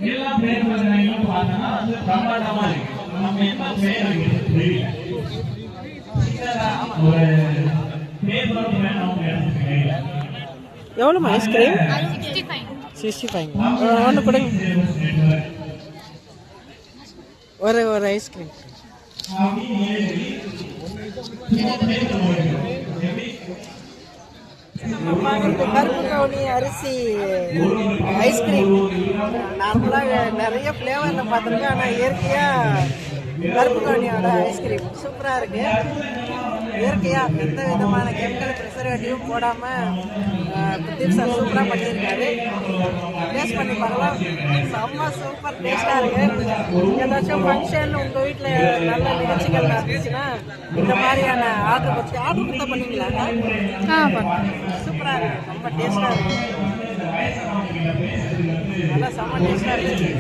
எல்லா பேர் பார்த்தோம்னா வந்து பிரம்மாண்டமா இருக்கு. நம்ம என்ன பேர் வைக்கிறது தெரியல. ஒரு பேர் வேணும் தெரியல. எவ்வளோ ஐஸ்கிரீம்? 65. ஒன்று கொடுங்க. ஒரு ஐஸ்கிரீம். கருப்பு கவுனி அரிசி ஐஸ்கிரீம் நார்மலாக நிறைய ஃப்ளேவரில் பார்த்துருக்கேன். ஆனால் இயற்கையாக கருப்பு கவுனியோட ஐஸ்கிரீம் சூப்பராக இருக்கு. இயற்கையாக எந்த விதமான கெமிக்கல் ப்ரிசர்வேட்டிவும் போடாமல் பிரதீப் சார் சூப்பராக பண்ணியிருக்காரு. டேஸ்ட் பண்ணி பார்க்கலாம். செம்ம சூப்பர் டேஸ்ட்டாக இருக்கு. ஏதாச்சும் ஃபங்க்ஷன் உங்கள் வீட்டில் நல்ல நிகழ்ச்சிகள் நடந்துச்சுன்னா இந்த மாதிரியான ஆர்டர் கொடுத்தா பண்ணீங்களாங்க? சூப்பராக இருக்கு. ரொம்ப டேஸ்ட்டாக இருக்கு. நல்லா செம்ம டேஸ்ட்டாக இருக்கு.